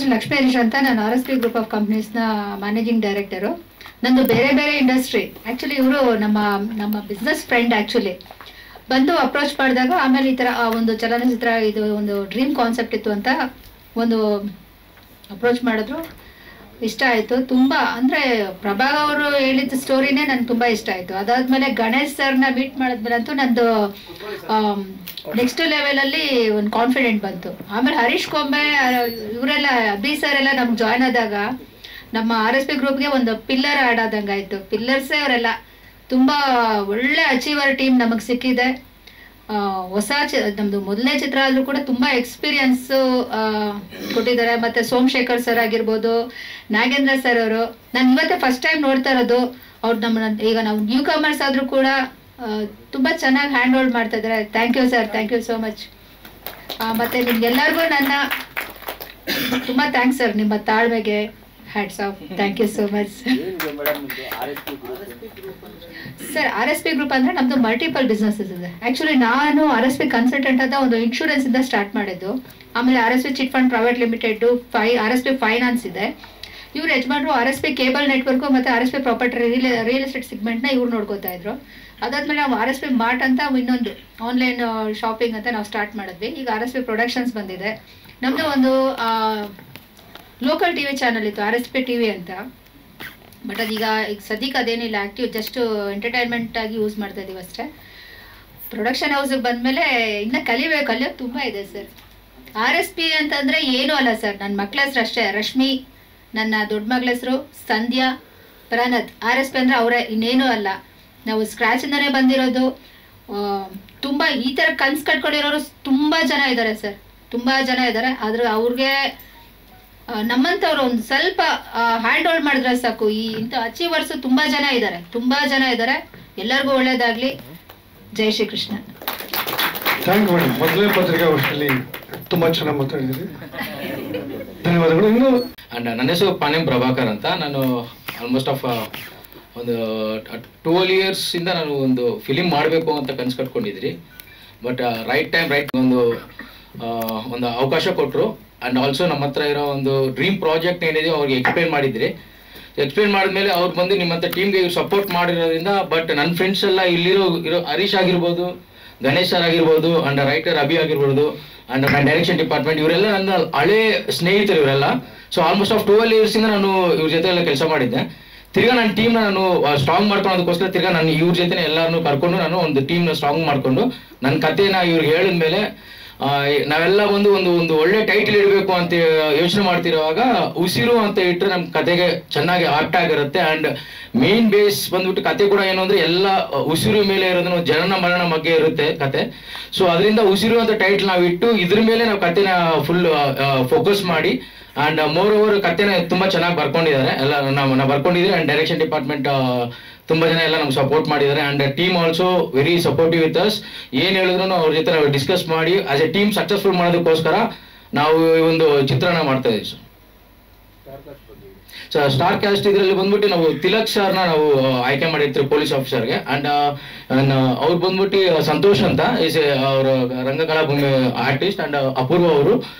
ಹೆಸರು ಲಕ್ಷ್ಮೀ ಹರೀಶ್ ಅಂತ. ನಾನು RSP ಗ್ರೂಪ್ ಆಫ್ ಕಂಪ್ನೀಸ್ನ ಮ್ಯಾನೇಜಿಂಗ್ ಡೈರೆಕ್ಟರು. ನಂದು ಬೇರೆ ಬೇರೆ ಇಂಡಸ್ಟ್ರಿ. ಆ್ಯಕ್ಚುಲಿ ಇವರು ನಮ್ಮ ಬಿಸ್ನೆಸ್ ಫ್ರೆಂಡ್ ಆ್ಯಕ್ಚುಲಿ ಬಂದು ಅಪ್ರೋಚ್ ಮಾಡಿದಾಗ, ಆಮೇಲೆ ಈ ಥರ ಒಂದು ಚಲನಚಿತ್ರ ಇದು ಒಂದು ಡ್ರೀಮ್ ಕಾನ್ಸೆಪ್ಟ್ ಇತ್ತು ಅಂತ ಒಂದು ಅಪ್ರೋಚ್ ಮಾಡಿದ್ರು. ಇಷ್ಟ ಆಯಿತು ತುಂಬ. ಅಂದರೆ ಪ್ರಭಾಗ್ ಅವರು ಹೇಳಿದ ಸ್ಟೋರಿನೇ ನನಗೆ ತುಂಬ ಇಷ್ಟ ಆಯಿತು. ಅದಾದಮೇಲೆ ಗಣೇಶ್ ಸರ್ನ ಮೀಟ್ ಮಾಡಿದ್ಮೇಲೆ ಅಂತೂ ನಂದು ನೆಕ್ಸ್ಟ್ ಲೆವೆಲಲ್ಲಿ ಒಂದು ಕಾನ್ಫಿಡೆಂಟ್ ಬಂತು. ಆಮೇಲೆ ಹರೀಶ್ ಕೊಂಬೆ ಇವರೆಲ್ಲ ಅಭಿ ಸರ್ ಎಲ್ಲ ನಮ್ಗೆ ಜಾಯ್ನ್ ಆದಾಗ ನಮ್ಮ RSP ಗ್ರೂಪ್ಗೆ ಒಂದು ಪಿಲ್ಲರ್ ಆ್ಯಡ್ ಆದಂಗೆ ಆಯಿತು. ಪಿಲ್ಲರ್ಸೇ ಅವರೆಲ್ಲ ತುಂಬ ಒಳ್ಳೆ ಅಚೀವರ್ ಟೀಮ್ ನಮಗೆ ಸಿಕ್ಕಿದೆ. ಹೊಸ ನಮ್ಮದು ಮೊದಲನೇ ಚಿತ್ರ ಆದರೂ ಕೂಡ ತುಂಬ ಎಕ್ಸ್ಪೀರಿಯನ್ಸು ಕೊಟ್ಟಿದ್ದಾರೆ. ಮತ್ತು ಸೋಮಶೇಖರ್ ಸರ್ ಆಗಿರ್ಬೋದು, ನಾಗೇಂದ್ರ ಸರ್ ಅವರು. ನಾನು ಇವತ್ತೇ ಫಸ್ಟ್ ಟೈಮ್ ನೋಡ್ತಾ ಇರೋದು ಅವ್ರು. ಈಗ ನಾವು ನ್ಯೂ ಕಮರ್ಸ್ ಆದರೂ ಕೂಡ ತುಂಬ ಚೆನ್ನಾಗಿ ಹ್ಯಾಂಡ್ ಹೋಲ್ಡ್ ಮಾಡ್ತಾ ಇದ್ದಾರೆ. Thank you sir, thank you so much. ಮತ್ತು ನಿಮ್ಗೆಲ್ಲರಿಗೂ ನನ್ನ ತುಂಬ ಥ್ಯಾಂಕ್ಸ್ ಸರ್, ನಿಮ್ಮ ತಾಳ್ಮೆಗೆ hats off. Thank you so much sir. RSP group ಅಂದರೆ ನಮ್ಮದು ಮಲ್ಟಿಪಲ್ ಬಿಸ್ನೆಸಸ್ ಇದೆ. ಆ್ಯಕ್ಚುಲಿ ನಾನು RSP ಕನ್ಸಲ್ಟೆಂಟ್ ಅಂತ ಒಂದು ಇನ್ಶೂರೆನ್ಸಿಂದ ಸ್ಟಾರ್ಟ್ ಮಾಡಿದ್ದು. ಆಮೇಲೆ RSP chit fund private limited, RSP finance ಇದೆ. ಇವ್ರು ಯಜಮಾನರು RSP ಕೇಬಲ್ ನೆಟ್ವರ್ಕು ಮತ್ತು RSP ಪ್ರಾಪರ್ಟಿ ರಿಯಲ್ ಎಸ್ಟೇಟ್ ಸಿಗ್ಮೆಂಟ್ನ ಇವ್ರು ನೋಡ್ಕೋತಾ ಇದ್ರು. ಅದಾದಮೇಲೆ ನಾವು RSP ಮಾರ್ಟ್ ಅಂತ ಇನ್ನೊಂದು ಆನ್ಲೈನ್ ಶಾಪಿಂಗ್ ಅಂತ ನಾವು ಸ್ಟಾರ್ಟ್ ಮಾಡಿದ್ವಿ. ಈಗ RSP ಪ್ರೊಡಕ್ಷನ್ಸ್ ಬಂದಿದೆ. ನಮ್ಮದು ಒಂದು ಲೋಕಲ್ TV ಚಾನಲ್ ಇತ್ತು, RSP TV ಅಂತ. ಬಟ್ ಅದೀಗ ಸದ್ಯಕ್ಕೆ ಅದೇನಿಲ್ಲ, ಆ್ಯಕ್ಟಿವ್ ಜಸ್ಟ್ ಎಂಟರ್ಟೈನ್ಮೆಂಟ್ ಆಗಿ ಯೂಸ್ ಮಾಡ್ತಾ ಇದ್ದೀವಿ ಅಷ್ಟೇ. ಪ್ರೊಡಕ್ಷನ್ ಹೌಸಿಗೆ ಬಂದಮೇಲೆ ಇನ್ನೂ ಕಲಿಯೋದು ತುಂಬ ಇದೆ ಸರ್. RSP ಅಂತಂದರೆ ಏನೂ ಅಲ್ಲ ಸರ್, ನನ್ನ ಮಕ್ಳ ಹೆಸರು ಅಷ್ಟೇ. ರಶ್ಮಿ ನನ್ನ ದೊಡ್ಡ ಮಗಳ ಹೆಸರು, ಸಂಧ್ಯಾ, ಪ್ರಣತ್. RSP ಅಂದರೆ ಅವರೇ, ಇನ್ನೇನೂ ಅಲ್ಲ. ನಾವು ಸ್ಕ್ರ್ಯಾಚಿಂದನೇ ಬಂದಿರೋದು. ತುಂಬ ಈ ಥರ ಕನ್ಸು ಕಟ್ಕೊಂಡಿರೋರು ತುಂಬ ಜನ ಇದ್ದಾರೆ ಸರ್, ತುಂಬ ಜನ ಇದ್ದಾರೆ. ಆದರೆ ಅವ್ರಿಗೆ ನಮ್ಮಂಥವ್ರು ಒಂದು ಸ್ವಲ್ಪ ಹ್ಯಾಂಡ್ ಹೋಲ್ಡ್ ಮಾಡಿದ್ರೆ ಸಾಕು. ಇಂಥ ಅಚೀವರ್ಸು ತುಂಬ ಜನ ಇದ್ದಾರೆ. ಎಲ್ಲರಿಗೂ ಒಳ್ಳೇದಾಗಲಿ. Jai Shri Krishna. Thank you madam. ಮೊದಲನೇ ಪತ್ರಿಕಾಗೋಷ್ಠಿಯಲ್ಲಿ ತುಂಬ ಚೆನ್ನಾಗಿ ಮಾತಾಡಿದ್ದೀರಿ, ಧನ್ಯವಾದಗಳು. ಇನ್ನು ನನ್ನ ಹೆಸರು ಪಾನೆಂ ಪ್ರಭಾಕರ್ ಅಂತ. ನಾನು ಆಲ್ಮೋಸ್ಟ್ ಆಫ್ ಒಂದು 12 years ಇಂದ ನಾನು ಒಂದು ಫಿಲಿಮ್ ಮಾಡಬೇಕು ಅಂತ ಕನಸು ಕಟ್ಕೊಂಡಿದ್ರಿ. ಬಟ್ ರೈಟ್ ಟೈಮ್ ಒಂದು ಅವಕಾಶ ಕೊಟ್ಟರು. ಆ್ಯಂಡ್ ಆಲ್ಸೋ ನಮ್ಮ ಹತ್ರ ಇರೋ ಒಂದು ಡ್ರೀಮ್ ಪ್ರಾಜೆಕ್ಟ್ ಏನಿದೆ ಅವ್ರಿಗೆ ಎಕ್ಸ್ಪ್ಲೇನ್ ಮಾಡಿದ್ಮೇಲೆ ಅವ್ರು ಬಂದು ನಿಮ್ಮಂಥ ಟೀಮ್ಗೆ ಇವ್ರು ಸಪೋರ್ಟ್ ಮಾಡಿರೋದ್ರಿಂದ. ಬಟ್ ನನ್ನ ಫ್ರೆಂಡ್ಸ್ ಎಲ್ಲ ಇರೋ ಹರೀಶ್ ಆಗಿರ್ಬೋದು, ಗಣೇಶ್ ಸರ್ ಆಗಿರ್ಬೋದು, ಆ್ಯಂಡ್ ರೈಟರ್ ಅಭಿ ಆಗಿರ್ಬೋದು, ಆ್ಯಂಡ್ ನನ್ನ ಡೈರೆಕ್ಷನ್ ಡಿಪಾರ್ಟ್ಮೆಂಟ್, ಇವರೆಲ್ಲ ನನ್ನ ಹಳೇ ಸ್ನೇಹಿತರು ಇವರೆಲ್ಲ. ಸೊ ಆಲ್ಮೋಸ್ಟ್ ಆಫ್ 12 years ಇಂದ ನಾನು ಇವ್ರ ಜೊತೆ ಎಲ್ಲ ಕೆಲಸ ಮಾಡಿದ್ದೆ. ತಿರ್ಗಾ ನನ್ನ ಟೀಮ್ನ ನಾನು ಸ್ಟ್ರಾಂಗ್ ಮಾಡ್ಕೊಳ್ಳೋದಕ್ಕೋಸ್ಕರ ತಿರ್ಗಾ ನಾನು ಇವ್ರ ಜೊತೆ ಎಲ್ಲರನ್ನೂ ಕರ್ಕೊಂಡು ನಾನು ಒಂದು ಟೀಮ್ನ ಸ್ಟ್ರಾಂಗ್ ಮಾಡಿಕೊಂಡು ನನ್ನ ಕಥೆನ ಇವ್ರಿಗೆ ಹೇಳಿದ್ಮೇಲೆ ನಾವೆಲ್ಲ ಒಂದು ಒಳ್ಳೆ ಟೈಟಲ್ ಇಡಬೇಕು ಅಂತ ಯೋಚನೆ ಮಾಡ್ತಿರುವಾಗ ಉಸಿರು ಅಂತ ಇಟ್ಟರೆ ನಮ್ಮ ಕತೆಗೆ ಚೆನ್ನಾಗಿ ಆರ್ಟ್ ಆಗಿರುತ್ತೆ. ಆ್ಯಂಡ್ ಮೇನ್ ಬೇಸ್ ಬಂದ್ಬಿಟ್ಟು ಕತೆ ಕೂಡ ಏನು ಅಂದರೆ ಎಲ್ಲ ಉಸಿರು ಮೇಲೆ ಇರೋದನ್ನು ಜನನ ಮರಣ ಬಗ್ಗೆ ಇರುತ್ತೆ ಕತೆ. ಸೊ ಅದರಿಂದ ಉಸಿರು ಅಂತ ಟೈಟಲ್ ನಾವು ಇಟ್ಟು ಇದ್ರ ಮೇಲೆ ನಾವು ಕತೆನ ಫುಲ್ ಫೋಕಸ್ ಮಾಡಿ. ಆ್ಯಂಡ್ ಮೋರ್ ಓವರ್ ಕತೆನ ತುಂಬ ಚೆನ್ನಾಗಿ ಬರ್ಕೊಂಡಿದ್ದಾರೆ ಎಲ್ಲ. ನಾವು ಬರ್ಕೊಂಡಿದ್ದೀವಿ. ಆ್ಯಂಡ್ ಡೈರೆಕ್ಷನ್ ಡಿಪಾರ್ಟ್ಮೆಂಟ್ ತುಂಬ ಜನ ಎಲ್ಲ ನಮ್ಗೆ ಸಪೋರ್ಟ್ ಮಾಡಿದ್ದಾರೆ. And team also very supportive with us. ಏನು ಹೇಳಿದ್ರು ಅವ್ರ ಜೊತೆ ನಾವು ಡಿಸ್ಕಸ್ ಮಾಡಿ ಆಸ್ ಎ ಟೀಮ್ ಸಕ್ಸಸ್ಫುಲ್ ಮಾಡೋದಕ್ಕೋಸ್ಕರ ನಾವು ಒಂದು ಚಿತ್ರಣ ಮಾಡ್ತಾ ಇದ್ದೀವಿ ಸರ್. ಸ್ಟಾರ್ ಕ್ಯಾಸ್ಟ್ ಇದರಲ್ಲಿ ಬಂದ್ಬಿಟ್ಟು ನಾವು ತಿಲಕ್ ಸರ್ನ ನಾವು ಆಯ್ಕೆ ಮಾಡಿರ್ತೀವಿ ಪೊಲೀಸ್ ಆಫೀಸರ್ಗೆ. ಆ್ಯಂಡ್ ಅವ್ರು ಬಂದ್ಬಿಟ್ಟು ಸಂತೋಷ್ ಅಂತ ಈಸ್ ಅವರು ರಂಗಕಲಾ ಭೂಮಿ ಆರ್ಟಿಸ್ಟ್. ಆ್ಯಂಡ್ ಅಪೂರ್ವ ಅವರು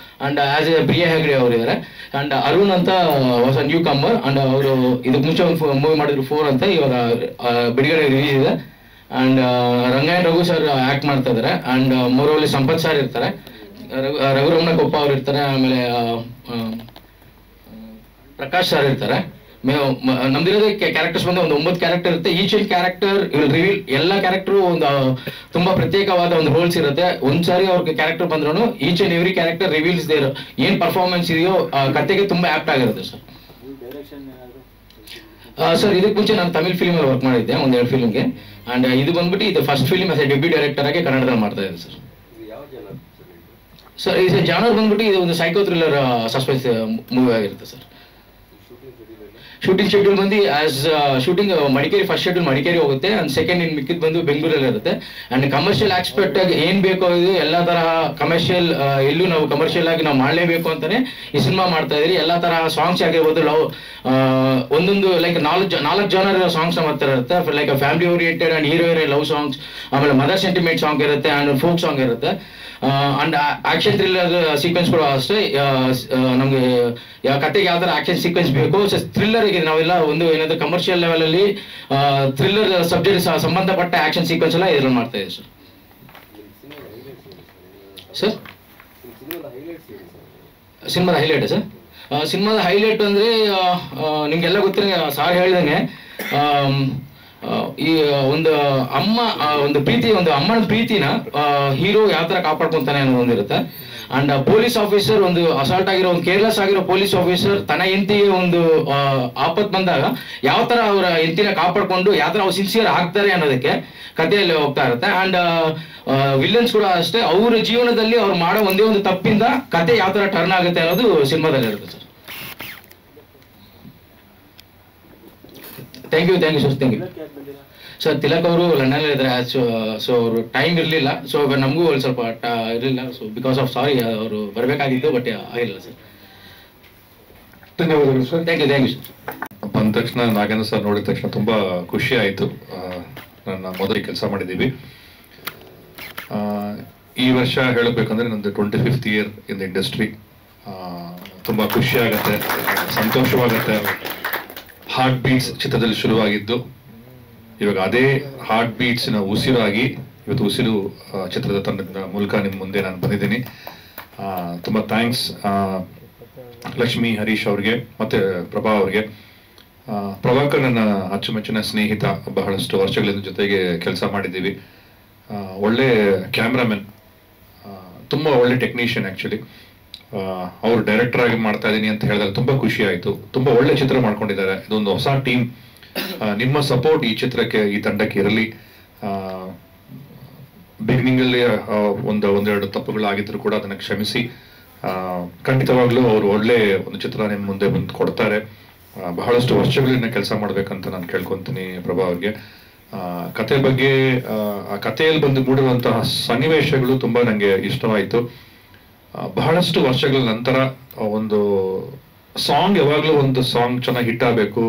and as A Priya Hegde ಅವರು ಇದ್ದಾರೆ. ಅಂಡ್ ಅರುಣ್ ಅಂತ ಹೊಸ ನ್ಯೂ ಕಮ್ಮರ್. ಅಂಡ್ ಅವರು ಇದಕ್ಕೆ ಮುಂಚೆ ಒಂದು ಮೂವಿ ಮಾಡಿದ್ರು 4 ಅಂತ, ಇವಾಗ ಬಿಡುಗಡೆ ರಿಲೀಸ್ ಇದೆ. And Rangayana Raghu sir act ಮಾಡ್ತಾ ಇದ್ದಾರೆ. ಅಂಡ್ ಮೂರಲ್ಲಿ ಸಂಪತ್ ಸರ್ ಇರ್ತಾರೆ, ರಘುರಮಣ ಕೊಪ್ಪ ಅವ್ರು ಇರ್ತಾರೆ, ಆಮೇಲೆ ಪ್ರಕಾಶ್ ಸರ್ ಇರ್ತಾರೆ. ನಮ್ದಿರೋದೇ ಕ್ಯಾರೆಕ್ಟರ್ಸ್ ಬಂದು ಒಂದು 9 ಕ್ಯಾರೆಕ್ಟರ್ ಇರುತ್ತೆ. ಈಚ್ ಅಂಡ್ ಕ್ಯಾರೆಕ್ಟರ್ ರಿವೀಲ್, ಎಲ್ಲ ಕ್ಯಾರೆಕ್ಟರು ಒಂದು ತುಂಬಾ ಪ್ರತ್ಯೇಕವಾದ ಒಂದು ರೋಲ್ಸ್ ಇರುತ್ತೆ. ಒಂದ್ಸಾರಿ ಅವ್ರಿಗೆ ಕ್ಯಾರೆಕ್ಟರ್ ಬಂದ್ರು each and every character reveals their ಏನ್ ಪರ್ಫಾರ್ಮೆನ್ಸ್ ಇದೆಯೋ ಕತೆಗೆ ತುಂಬಾ ಆಪ್ಟ್ ಆಗಿರುತ್ತೆ ಸರ್. ಸರ್ ಇದಕ್ಕೆ ಮುಂಚೆ ನಾನು ತಮಿಳ್ ಫಿಲ್ಮ್ ವರ್ಕ್ ಮಾಡಿದ್ದೆ, 1-2 ಫಿಲ್ಮ್ಗೆ. ಅಂಡ್ ಇದು ಬಂದ್ಬಿಟ್ಟು ಇದು first film as A debut director ಆಗಿ ಕನ್ನಡದಲ್ಲಿ ಮಾಡ್ತಾ ಇದ್ದೆ ಸರ್. ಸರ್ ಇದು ಜಾನರ್ ಬಂದ್ಬಿಟ್ಟು ಇದು ಒಂದು ಸೈಕೋ ಥ್ರಿಲ್ಲರ್ ಸಸ್ಪೆನ್ಸ್ ಮೂವಿ ಆಗಿರುತ್ತೆ ಸರ್. ಶೂಟಿಂಗ್ ಶೆಡ್ಯೂಲ್ ಬಂದು as shooting Madikeri first schedule Madikeri ಹೋಗುತ್ತೆ ಅಂಡ್ ಸೆಕೆಂಡ್ ಇನ್ ಮಿಕ್ಕಿದ್ ಬಂದು ಬೆಂಗಳೂರಲ್ಲಿ ಇರುತ್ತೆ. ಅಂಡ್ ಕಮರ್ಷಿಯಲ್ ಆಸ್ಪೆಕ್ಟ್ ಆಗಿ ಏನ್ ಬೇಕೋ ಇದು ಎಲ್ಲ ತರಹ ಕಮರ್ಷಿಯಲ್ ಎಲ್ಲೂ ನಾವು ಕಮರ್ಷಿಯಲ್ ಆಗಿ ನಾವು ಮಾಡಲೇಬೇಕು ಅಂತಾನೆ ಈ ಸಿನಿಮಾ ಮಾಡ್ತಾ ಇದ್ರಿ. ಎಲ್ಲಾ ತರಹ ಸಾಂಗ್ಸ್ ಆಗಿರ್ಬೋದು, ಲವ್ ಒಂದೊಂದು ಲೈಕ್ ನಾಲ್ಕು ಜನರ ಸಾಂಗ್ಸ್ ನಮ್ಮ ಹತ್ರ ಇರುತ್ತೆ. Like family oriented and hero love songs, ಆಮೇಲೆ ಮದರ್ ಸೆಂಟಿಮೆಂಟ್ ಸಾಂಗ್ ಇರುತ್ತೆ ಅಂಡ್ ಫೋಕ್ ಸಾಂಗ್ ಇರುತ್ತೆ. ಅಂಡ್ ಆಕ್ಷನ್ ಥ್ರಿಲ್ಲರ್ ಸೀಕ್ವೆನ್ಸ್ ಕೂಡ ಅಷ್ಟೇ. ನಮ್ಗೆ ಕತೆಗೆ ಯಾವ ತರ ಆಕ್ಷನ್ ಸೀಕ್ವೆನ್ಸ್ ಬೇಕು, ಥ್ರಿಲ್ಲರ್ ಗೆ ನಾವೆಲ್ಲ ಒಂದು ಏನಾದ್ರು ಕಮರ್ಷಿಯಲ್ ಲೆವೆಲ್ ಅಲ್ಲಿ ಥ್ರಿಲ್ಲರ್ ಸಬ್ಜೆಕ್ಟ್ ಸಂಬಂಧಪಟ್ಟ ಆಕ್ಷನ್ ಸೀಕ್ವೆನ್ಸ್ ಎಲ್ಲ ಇದ್ರಲ್ಲಿ ಮಾಡ್ತಾ ಇದೆ ಸರ್. ಸಿನಿಮಾದ ಹೈಲೈಟ್ ಸರ್, ಸಿನಿಮಾದ ಹೈಲೈಟ್ ಅಂದ್ರೆ ನಿಮ್ಗೆಲ್ಲ ಗೊತ್ತಿರೋ ಸಾರ್ ಹೇಳ್ದಂಗೆ ಈ ಒಂದು ಅಮ್ಮ ಒಂದು ಪ್ರೀತಿ, ಒಂದು ಅಮ್ಮನ ಪ್ರೀತಿನ ಹೀರೋ ಯಾವ ತರ ಕಾಪಾಡ್ಕೊಂತಾನೆ ಅನ್ನೋದು ಒಂದಿರುತ್ತೆ. ಅಂಡ್ ಪೊಲೀಸ್ ಆಫೀಸರ್ ಒಂದು ಅಸಾಲ್ಟ್ ಆಗಿರೋ, ಒಂದು ಕೇರ್ಲೆಸ್ ಆಗಿರೋ ಪೊಲೀಸ್ ಆಫೀಸರ್ ತನ್ನ ಹೆಂಡತಿಗೆ ಒಂದು ಆಪತ್ ಬಂದಾಗ ಯಾವ ತರ ಅವರ ಹೆಂಡತಿನ ಕಾಪಾಡ್ಕೊಂಡು ಯಾವ ತರ ಅವ್ರು ಸಿನ್ಸಿಯರ್ ಆಗ್ತಾರೆ ಅನ್ನೋದಕ್ಕೆ ಕಥೆಯಲ್ಲಿ ಹೋಗ್ತಾ ಇರುತ್ತೆ. ಅಂಡ್ ವಿಲನ್ಸ್ ಕೂಡ ಅಷ್ಟೇ, ಅವ್ರ ಜೀವನದಲ್ಲಿ ಅವ್ರು ಮಾಡೋ ಒಂದೇ ಒಂದು ತಪ್ಪಿಂದ ಕತೆ ಯಾವ ತರ ಟರ್ನ್ ಆಗುತ್ತೆ ಅನ್ನೋದು ಸಿನಿಮಾದಲ್ಲಿ ಇರುತ್ತೆ sir. Thank you sir. Thank you sir. Tilak ಅವರು ಲಂಡನ್ ಇದ್ದಾರೆ, ಸೊ ಅವರು ಟೈಮ್ ಇರಲಿಲ್ಲ, ಸೊ ನಮಗೂ ಒಂದು ಸ್ವಲ್ಪ ಇರಲಿಲ್ಲ, ಸೊ ಬಿಕಾಸ್ ಆಫ್ ಸಾರಿ ಅವರು ಬರಬೇಕಾಗಿತ್ತು, ಬಟ್ ಆಗಿಲ್ಲ ಸರ್. ಧನ್ಯವಾದಗಳು ಸರ್. Thank you sir. ಬಂದ ತಕ್ಷಣ ನಾಗೇಂದ್ರ ಸರ್ ನೋಡಿದ ತಕ್ಷಣ ತುಂಬ ಖುಷಿ ಆಯಿತು. ನನ್ನ ಮೊದಲಿಗೆ ಕೆಲಸ ಮಾಡಿದ್ದೀವಿ. ಈ ವರ್ಷ ಹೇಳಬೇಕಂದ್ರೆ ನಂದು 25th year in the industry. ತುಂಬ ಖುಷಿ ಆಗುತ್ತೆ, ಸಂತೋಷವಾಗುತ್ತೆ. ಹಾರ್ಟ್ ಬೀಟ್ಸ್ ಚಿತ್ರದಲ್ಲಿ ಶುರುವಾಗಿದ್ದು ಇವಾಗ ಅದೇ ಹಾರ್ಟ್ ಬೀಟ್ಸ್ನ ಉಸಿರಾಗಿ ಇವತ್ತು ಉಸಿರು ಚಿತ್ರದ ತಂಡದ ಮೂಲಕ ನಿಮ್ಮ ಮುಂದೆ ನಾನು ಬಂದಿದ್ದೀನಿ. ತುಂಬ ಥ್ಯಾಂಕ್ಸ್ ಲಕ್ಷ್ಮಿ, ಹರೀಶ್ ಅವ್ರಿಗೆ ಮತ್ತು ಪ್ರಭಾ ಅವ್ರಿಗೆ. ಪ್ರಭಾಕರ್ ನನ್ನ ಅಚ್ಚುಮೆಚ್ಚಿನ ಸ್ನೇಹಿತ, ಬಹಳಷ್ಟು ವರ್ಷಗಳಿಂದ ಜೊತೆಗೆ ಕೆಲಸ ಮಾಡಿದ್ದೀವಿ. ಒಳ್ಳೆ ಕ್ಯಾಮ್ರಾಮನ್, ತುಂಬ ಒಳ್ಳೆ ಟೆಕ್ನಿಷಿಯನ್. ಆ್ಯಕ್ಚುಲಿ ಅವರು ಡೈರೆಕ್ಟರ್ ಆಗಿ ಮಾಡ್ತಾ ಇದ್ದೀನಿ ಅಂತ ಹೇಳಿದಾಗ ತುಂಬ ಖುಷಿ ಆಯಿತು. ತುಂಬ ಒಳ್ಳೆ ಚಿತ್ರ ಮಾಡ್ಕೊಂಡಿದ್ದಾರೆ. ಇದೊಂದು ಹೊಸ ಟೀಮ್. ನಿಮ್ಮ ಸಪೋರ್ಟ್ ಈ ಚಿತ್ರಕ್ಕೆ, ಈ ತಂಡಕ್ಕೆ ಇರಲಿ. ಬಿಗಿನಿಂಗಲ್ಲಿ ಒಂದೆರಡು ತಪ್ಪುಗಳಾಗಿದ್ರು ಕೂಡ ಅದನ್ನು ಕ್ಷಮಿಸಿ. ಖಂಡಿತವಾಗ್ಲೂ ಅವರು ಒಳ್ಳೆ ಒಂದು ಚಿತ್ರ ನಿಮ್ಮ ಮುಂದೆ ಬಂದು ಕೊಡ್ತಾರೆ. ಬಹಳಷ್ಟು ವರ್ಷಗಳಿಂದ ಕೆಲಸ ಮಾಡ್ಬೇಕಂತ ನಾನು ಕೇಳ್ಕೊತೀನಿ ಪ್ರಭಾ ಅವ್ರಿಗೆ. ಕತೆ ಬಗ್ಗೆ, ಆ ಕಥೆಯಲ್ಲಿ ಬಂದು ಮೂಡಿರುವಂತಹ ಸನ್ನಿವೇಶಗಳು ತುಂಬ ನನಗೆ ಇಷ್ಟವಾಯಿತು. ಬಹಳಷ್ಟು ವರ್ಷಗಳ ನಂತರ ಒಂದು ಸಾಂಗ್, ಯಾವಾಗಲೂ ಒಂದು ಸಾಂಗ್ ಚೆನ್ನಾಗಿ ಹಿಟ್ ಆಗಬೇಕು,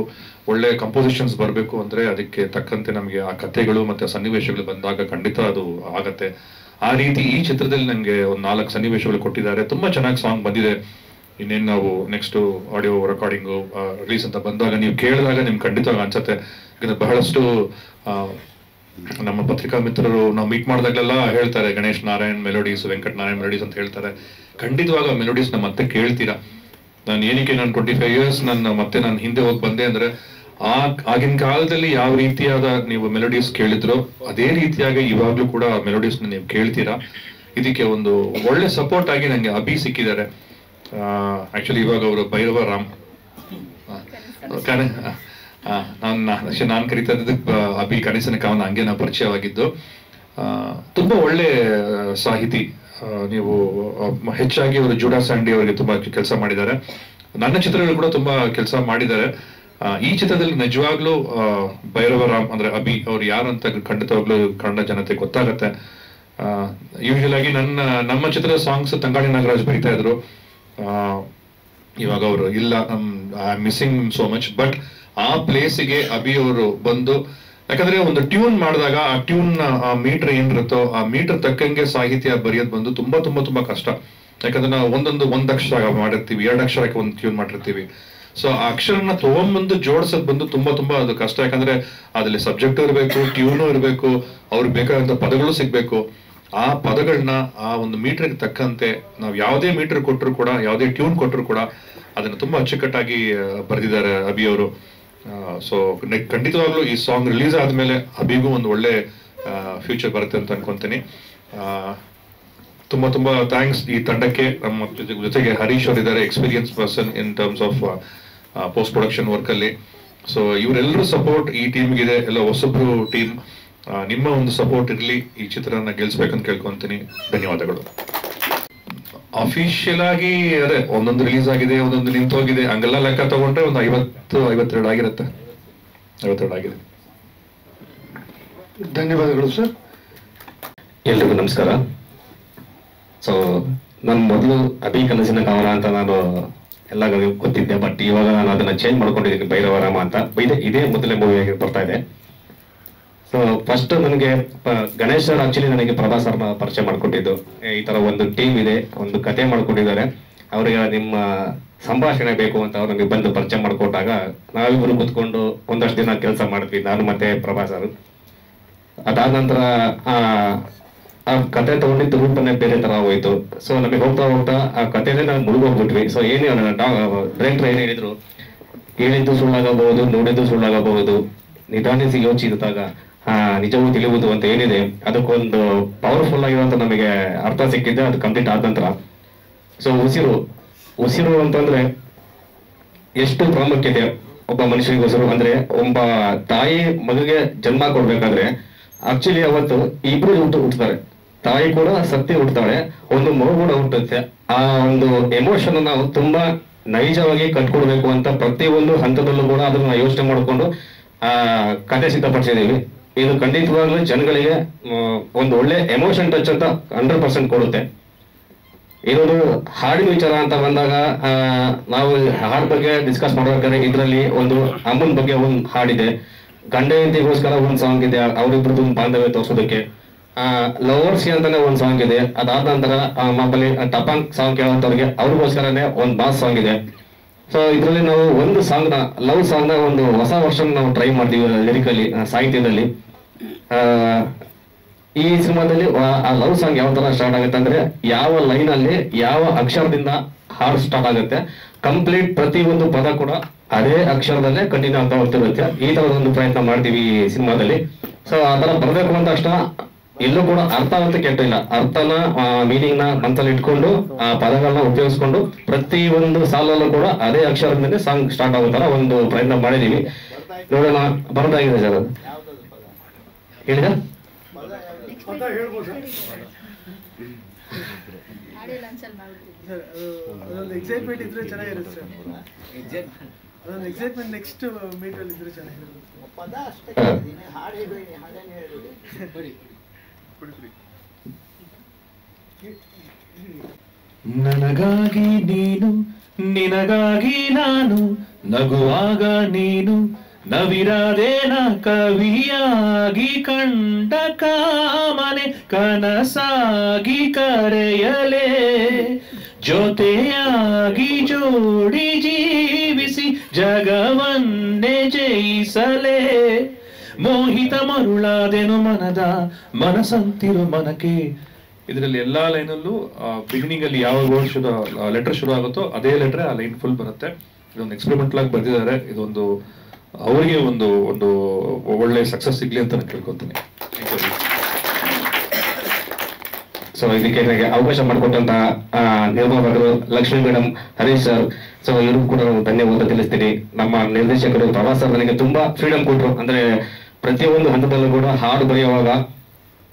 ಒಳ್ಳೆ ಕಂಪೋಸಿಷನ್ಸ್ ಬರಬೇಕು ಅಂದರೆ ಅದಕ್ಕೆ ತಕ್ಕಂತೆ ನಮಗೆ ಆ ಕಥೆಗಳು ಮತ್ತು ಸನ್ನಿವೇಶಗಳು ಬಂದಾಗ ಖಂಡಿತ ಅದು ಆಗತ್ತೆ. ಆ ರೀತಿ ಈ ಚಿತ್ರದಲ್ಲಿ ನನಗೆ ಒಂದು 4 ಸನ್ನಿವೇಶಗಳು ಕೊಟ್ಟಿದ್ದಾರೆ. ತುಂಬ ಚೆನ್ನಾಗಿ ಸಾಂಗ್ ಬಂದಿದೆ. ಇನ್ನೇನು ನಾವು ನೆಕ್ಸ್ಟು ಆಡಿಯೋ ರೆಕಾರ್ಡಿಂಗು ರಿಲೀಸ್ ಅಂತ ಬಂದಾಗ ನೀವು ಕೇಳಿದಾಗ ನಿಮ್ಗೆ ಖಂಡಿತವಾಗಿ ಅನ್ಸುತ್ತೆ. ಯಾಕಂದರೆ ಬಹಳಷ್ಟು ನಮ್ಮ ಪತ್ರಿಕಾ ಮಿತ್ರರು ನಾವು ಮೀಟ್ ಮಾಡಿದಾಗಲೆಲ್ಲ ಹೇಳ್ತಾರೆ, ಗಣೇಶ್ ನಾರಾಯಣ್ ಮೆಲೋಡೀಸ್, ವೆಂಕಟ್ ನಾರಾಯಣ್ ಮೆಲೋಡೀಸ್ ಅಂತ ಹೇಳ್ತಾರೆ. ಖಂಡಿತವಾಗ ಆ ಮೆಲೋಡೀಸ್ನ ಮತ್ತೆ ಕೇಳ್ತೀರಾ. ನಾನು ಏನಕ್ಕೆ ನಾನು 25 ಇಯರ್ಸ್ ನಾನು ಹಿಂದೆ ಹೋಗಿ ಬಂದೆ ಅಂದರೆ ಆಗಿನ ಕಾಲದಲ್ಲಿ ಯಾವ ರೀತಿಯಾದ ನೀವು ಮೆಲೋಡೀಸ್ ಕೇಳಿದ್ರೋ ಅದೇ ರೀತಿಯಾಗಿ ಇವಾಗಲೂ ಕೂಡ ಮೆಲೋಡೀಸ್ನ ನೀವು ಕೇಳ್ತೀರಾ. ಇದಕ್ಕೆ ಒಂದು ಒಳ್ಳೆ ಸಪೋರ್ಟ್ ಆಗಿ ನನಗೆ ಅಭಿ ಸಿಕ್ಕಿದ್ದಾರೆ. ಆ್ಯಕ್ಚುಲಿ ಇವಾಗ ಅವರು ಭೈರವ ರಾಮ್, ನಾನು ಕರಿತಾ ಇದ್ದಕ್ಕೆ ಅಭಿ ಕನಸಿನ ಕಾವನ, ಹಂಗೆ ನಾವು ಪರಿಚಯವಾಗಿದ್ದು. ತುಂಬ ಒಳ್ಳೆ ಸಾಹಿತಿ. ನೀವು ಹೆಚ್ಚಾಗಿ ಅವರು ಜೂಡಾ ಸ್ಯಾಂಡಿ ಅವರಿಗೆ ತುಂಬ ಕೆಲಸ ಮಾಡಿದ್ದಾರೆ. ನನ್ನ ಚಿತ್ರಗಳು ಕೂಡ ತುಂಬ ಕೆಲಸ ಮಾಡಿದ್ದಾರೆ. ಈ ಚಿತ್ರದಲ್ಲಿ ನಿಜವಾಗ್ಲೂ ಭೈರವ ರಾಮ್ ಅಂದ್ರೆ ಅಭಿ ಅವ್ರು ಯಾರು ಅಂತ ಖಂಡಿತವಾಗ್ಲೂ ಕನ್ನಡ ಜನತೆ ಗೊತ್ತಾಗತ್ತೆ. ಯೂಶುವಲ್ ಆಗಿ ನಮ್ಮ ಚಿತ್ರದ ಸಾಂಗ್ಸ್ ತಂಗಾಳಿ ನಾಗರಾಜ್ ಬರೀತಾ ಇದ್ರು. ಇವಾಗ ಅವರು ಇಲ್ಲ, I am missing so much. But ಆ ಪ್ಲೇಸಿಗೆ ಅಭಿ ಅವರು ಬಂದು, ಯಾಕಂದ್ರೆ ಒಂದು ಟ್ಯೂನ್ ಮಾಡಿದಾಗ ಆ ಟ್ಯೂನ್ ಆ ಮೀಟರ್ ಏನಿರುತ್ತೋ ಆ ಮೀಟರ್ ತಕ್ಕಂಗೆ ಸಾಹಿತ್ಯ ಬರೆಯೋದು ಬಂದು ತುಂಬಾ ತುಂಬಾ ತುಂಬಾ ಕಷ್ಟ. ಯಾಕಂದ್ರೆ ನಾವು ಒಂದ್ ಅಕ್ಷರ ಮಾಡಿರ್ತೀವಿ, 2 ಅಕ್ಷರಕ್ಕೆ ಒಂದು ಟ್ಯೂನ್ ಮಾಡಿರ್ತೀವಿ. ಸೊ ಆ ಅಕ್ಷರನ ತಗೊಂಡ್ಬಂದು ಜೋಡಿಸೋದು ಬಂದು ತುಂಬಾ ತುಂಬಾ ಅದು ಕಷ್ಟ. ಯಾಕಂದ್ರೆ ಅದ್ರಲ್ಲಿ ಸಬ್ಜೆಕ್ಟ್ ಇರಬೇಕು, ಟ್ಯೂನು ಇರಬೇಕು, ಅವ್ರಿಗೆ ಬೇಕಾದಂತ ಪದಗಳು ಸಿಗ್ಬೇಕು. ಆ ಪದಗಳನ್ನ ಆ ಒಂದು ಮೀಟರ್ಗೆ ತಕ್ಕಂತೆ ನಾವು ಯಾವುದೇ ಮೀಟರ್ ಕೊಟ್ಟರು ಕೂಡ, ಯಾವುದೇ ಟ್ಯೂನ್ ಕೊಟ್ಟರು ಕೂಡ ಅದನ್ನ ತುಂಬಾ ಅಚ್ಚುಕಟ್ಟಾಗಿ ಬರೆದಿದ್ದಾರೆ ಅಭಿ ಅವರು. ಸೊ ಖಂಡಿತವಾಗ್ಲೂ ಈ ಸಾಂಗ್ ರಿಲೀಸ್ ಆದ್ಮೇಲೆ ಅಭಿಗೂ ಒಂದು ಒಳ್ಳೆ ಫ್ಯೂಚರ್ ಬರುತ್ತೆ ಅಂತ ಅನ್ಕೊಂತೀನಿ. ತುಂಬಾ ತುಂಬಾ ಥ್ಯಾಂಕ್ಸ್ ಈ ತಂಡಕ್ಕೆ. ನಮ್ಮ ಜೊತೆಗೆ ಹರೀಶ್ ಅವರು ಇದ್ದಾರೆ, experience person in terms of post production work ಅಲ್ಲಿ. ಸೊ ಇವರೆಲ್ಲರೂ ಸಪೋರ್ಟ್ ಈ ಟೀಮ್ಗಿದೆ, ಎಲ್ಲ ಹೊಸಬ್ರು ಟೀಮ್. ನಿಮ್ಮ ಒಂದು ಸಪೋರ್ಟ್ ಇರಲಿ, ಈ ಚಿತ್ರನ ಗೆಲ್ಸ್ಬೇಕಂತ ಕೇಳ್ಕೊಂತೀನಿ. ಧನ್ಯವಾದಗಳು. ಅಫಿಷಿಯಲ್ ಆಗಿ ಅದೇ ಒಂದೊಂದು ರಿಲೀಸ್ ಆಗಿದೆ, ಒಂದೊಂದು ನಿಂತೋಗಿದೆ, ಹಂಗೆಲ್ಲ ಲೆಕ್ಕ ತಗೊಂಡ್ರೆ ಒಂದು 52 ಆಗಿರುತ್ತೆ. 52 ಆಗಿದೆ. ಧನ್ಯವಾದಗಳು ಸರ್. ಎಲ್ರಿಗೂ ನಮಸ್ಕಾರ. ಸೊ ನನ್ನ ಮೊದಲು ಅಭಿ ಕನಸಿನ ಕಾವನ ಅಂತ ನಾನು ಎಲ್ಲ ಗೊತ್ತಿದ್ದೆ, ಬಟ್ ಇವಾಗ ನಾನು ಅದನ್ನ ಚೇಂಜ್ ಮಾಡ್ಕೊಂಡಿದ್ದೀನಿ ಭೈರವರಾಮ ಅಂತ. ಇದೇ ಮೊದಲನೇ ಮೂವಿ ಆಗಿ ಬರ್ತಾ ಇದೆ. ಸೊ ಫಸ್ಟ್ ನನಗೆ ಗಣೇಶ್ ಸರ್ ಆಕ್ಚುಲಿ ನನಗೆ ಪ್ರಭಾಸ್ ಸರ್ನ ಪರಿಚಯ ಮಾಡ್ಕೊಟ್ಟಿದ್ದು. ಈ ತರ ಒಂದು ಟೀಮ್ ಇದೆ, ಒಂದು ಕತೆ ಮಾಡ್ಕೊಂಡಿದ್ದಾರೆ, ಅವರಿಗೆ ನಿಮ್ಮ ಸಂಭಾಷಣೆ ಬೇಕು ಅಂತ ಅವ್ರು ನಮಗೆ ಬಂದು ಪರಿಚಯ ಮಾಡ್ಕೊಟ್ಟಾಗ ನಾವಿಬ್ಬರು ಕುತ್ಕೊಂಡು ಒಂದಷ್ಟು ದಿನ ಕೆಲಸ ಮಾಡಿದ್ವಿ, ನಾನು ಮತ್ತೆ ಪ್ರಭಾಸ್ ಸರ್. ಅದಾದ ನಂತರ ಆ ಕತೆ ತಗೊಂಡಿದ್ದು ರೂಪನೇ ಬೇರೆ ತರ ಹೋಯ್ತು. ಸೊ ನಮಗೆ ಹೋಗ್ತಾ ಹೋಗ್ತಾ ಆ ಕಥೆನೇ ನಾವು ಮುಳುಗೋಗ್ಬಿಟ್ವಿ. ಸೊ ಏನೇ ಡೈರೆಕ್ಟರ್ ಏನ್ ಹೇಳಿದ್ದು ಸುಳ್ಳಾಗಬಹುದು, ನೋಡಿದ್ದು ಸುಳ್ಳಾಗಬಹುದು, ನಿಧಾನಿಸಿ ಯೋಚಿಸಿದಾಗ ನಿಜವೂ ತಿಳಿಯುವುದು ಅಂತ ಏನಿದೆ, ಅದಕ್ಕೊಂದು ಪವರ್ಫುಲ್ ಆಗಿರುವಂತ ನಮಗೆ ಅರ್ಥ ಸಿಕ್ಕಿದ್ದೆ ಅದು ಕಂಪ್ಲೀಟ್ ಆದ ನಂತರ. ಸೊ ಉಸಿರು ಅಂತಂದ್ರೆ ಎಷ್ಟು ಪ್ರಾಮುಖ್ಯತೆ ಒಬ್ಬ ಮನುಷ್ಯನಿಗೆ ಉಸಿರು ಅಂದ್ರೆ, ಒಬ್ಬ ತಾಯಿ ಮಗುಗೆ ಜನ್ಮ ಕೊಡ್ಬೇಕಾದ್ರೆ ಆಕ್ಚುಲಿ ಅವತ್ತು ಇಬ್ರು ಹುಟ್ಟುತ್ತಾರೆ, ತಾಯಿ ಕೂಡ ಸತ್ಯ ಹುಟ್ಟುತ್ತಾಳೆ, ಒಂದು ಮಗು ಕೂಡ ಹುಟ್ಟುತ್ತೆ. ಆ ಒಂದು ಎಮೋಷನ್ ನಾವು ತುಂಬಾ ನೈಜವಾಗಿ ಕಟ್ಕೊಡ್ಬೇಕು ಅಂತ ಪ್ರತಿಯೊಂದು ಹಂತದಲ್ಲೂ ಕೂಡ ಅದನ್ನ ಯೋಚನೆ ಮಾಡಿಕೊಂಡು ಕತೆ ಸಿದ್ಧಪಡಿಸಿದೀವಿ. ಇದು ಖಂಡಿತವಾಗ್ಲೂ ಜನಗಳಿಗೆ ಒಂದು ಒಳ್ಳೆ ಎಮೋಷನ್ ಟಚ್ ಅಂತ 100% ಕೊಡುತ್ತೆ. ಇದೊಂದು ಹಾಡಿನ ವಿಚಾರ ಅಂತ ಬಂದಾಗ ನಾವು ಹಾಡ್ ಬಗ್ಗೆ ಡಿಸ್ಕಸ್ ಮಾಡ್ಬೇಕಾದ್ರೆ ಇದರಲ್ಲಿ ಒಂದು ಅಮ್ಮನ ಬಗ್ಗೆ ಒಂದು ಹಾಡಿದೆ, ಗಂಡ ಹೆಂಡತಿಗೋಸ್ಕರ ಒಂದು ಸಾಂಗ್ ಇದೆ, ಅವರಿಬ್ರದ್ದು ಒಂದು ಬಾಂಧವ್ಯ ತೋರಿಸೋದಕ್ಕೆ, ಲವರ್ಸ್ಗೆ ಅಂತಾನೆ ಒಂದು ಸಾಂಗ್ ಇದೆ. ಅದಾದ ನಂತರ ಮಾಮೂಲಿ ಟಪಾಂಗ್ ಸಾಂಗ್ ಕೇಳೋಂಥವ್ರಿಗೆ ಅವ್ರಿಗೋಸ್ಕರನೇ ಒಂದು ಬಾಸ್ ಸಾಂಗ್ ಇದೆ. ಸೊ ಇದರಲ್ಲಿ ನಾವು ಒಂದು ಸಾಂಗ್ ನ ಲವ್ ಸಾಂಗ್ ನ ಒಂದು ಹೊಸ ವರ್ಷನ್ ನಾವು ಟ್ರೈ ಮಾಡ್ತೀವಿ ಲಿರಿಕಲಿ, ಸಾಹಿತ್ಯದಲ್ಲಿ. ಈ ಸಿನಿಮಾದಲ್ಲಿ ಆ ಲವ್ ಸಾಂಗ್ ಯಾವ ತರ ಸ್ಟಾರ್ಟ್ ಆಗುತ್ತೆ ಅಂದ್ರೆ, ಯಾವ ಲೈನ್ ಅಲ್ಲಿ ಯಾವ ಅಕ್ಷರದಿಂದ ಹಾಡು ಸ್ಟಾರ್ಟ್ ಆಗುತ್ತೆ, ಕಂಪ್ಲೀಟ್ ಪ್ರತಿ ಒಂದು ಪದ ಕೂಡ ಅದೇ ಅಕ್ಷರದಲ್ಲೇ ಕಂಟಿನ್ಯೂ ಆಗ್ತಾ ಹೋಗ್ತಿರುತ್ತೆ. ಈ ತರದ ಒಂದು ಪ್ರಯತ್ನ ಮಾಡ್ತೀವಿ ಈ ಸಿನಿಮಾದಲ್ಲಿ. ಸೊ ಆ ತರ ಬರ್ಬೇಕು ಅಂದ ತಕ್ಷಣ ಎಲ್ಲೂ ಕೂಡ ಅರ್ಥ ಅಂತ ಕೆಟ್ಟಿಲ್ಲ, ಅರ್ಥನ ಮೀನಿಂಗ್ ನ ಮನಸ್ಸಲ್ಲಿ ಇಟ್ಕೊಂಡು ಆ ಪದಗಳನ್ನ ಉಪಯೋಗಿಸ್ಕೊಂಡು ಪ್ರತಿ ಒಂದು ಸಾಲಲ್ಲೂ ಕೂಡ ಅದೇ ಅಕ್ಷರದಿಂದಲೇ ಸಾಂಗ್ ಸ್ಟಾರ್ಟ್ ಆಗೋ ತರ ಒಂದು ಪ್ರಯತ್ನ ಮಾಡಿದೀವಿ. ನೋಡೋಣ, ಬರೋದಾಗಿದೆ ಸರ್ ಅದು ಹೇಳಿದ ಎಕ್ಸೈಟ್ಮೆಂಟ್ ಇದ್ರೆ ಚೆನ್ನಾಗಿರುತ್ತೆ ಸರ್. ಅದೊಂದು ಎಕ್ಸೈಟ್ಮೆಂಟ್ ನೆಕ್ಸ್ಟ್ ಮೀಟ್ ಅಲ್ಲಿ ಇದ್ರೆ ಚೆನ್ನಾಗಿರುತ್ತೆ. ನನಗಾಗಿ ನೀನು, ನಿನಗಾಗಿ ನಾನು, ನಗುವಾಗ ನೀನು ನವಿರಾದೇನ ಕವಿಯಾಗಿ ಕಂಡ ಕಾಮನೆ ಕನಸಾಗಿ ಕರೆಯಲೇ, ಜೊತೆಯಾಗಿ ಜೋಡಿ ಜೀವಿಸಿ ಜಗವನ್ನೇ ಜಯಿಸಲೇ, ಮೋಹಿತ ಮರುಳಾದೆನು ಮನಸಂತಿರು ಮನಕ್ಕೆ. ಇದರಲ್ಲಿ ಎಲ್ಲಾ ಲೈನಲ್ಲೂ ಬಿಗಿನಿಂಗ್ ಅಲ್ಲಿ ಯಾವ ವರ್ಡ್ ಲೆಟರ್ ಶುರು ಆಗುತ್ತೋ ಅದೇ ಲೆಟರ್ ಆ ಲೈನ್ ಫುಲ್ ಬರುತ್ತೆ. ಇದೊಂದು ಎಕ್ಸ್ಪೆರಿಮೆಂಟಲ್ ಆಗಿ ಬರ್ದಿದ್ದಾರೆ. ಇದೊಂದು ಅವರಿಗೆ ಒಂದು ಒಂದು ಒಳ್ಳೆ ಸಕ್ಸಸ್ ಸಿಗ್ಲಿ ಅಂತ ನಾನು ಕೇಳ್ಕೊತೀನಿ. ಸೊ ಇದಕ್ಕೆ ನನಗೆ ಅವಕಾಶ ಮಾಡಿಕೊಟ್ಟಂತ ನಿರ್ಮಾಪಕರು Lakshmi madam, Harish sir, so ಇವ್ರಿಗೂ ಕೂಡ ಧನ್ಯವಾದ ತಿಳಿಸ್ತೀನಿ. ನಮ್ಮ ನಿರ್ದೇಶಕರು ಪ್ರಭಾಸ್ ಸರ್ ನನಗೆ ತುಂಬಾ ಫ್ರೀಡಮ್ ಕೊಟ್ಟರು. ಅಂದ್ರೆ ಪ್ರತಿಯೊಂದು ಹಂತದಲ್ಲೂ ಕೂಡ ಹಾಡು ಬರೆಯುವಾಗ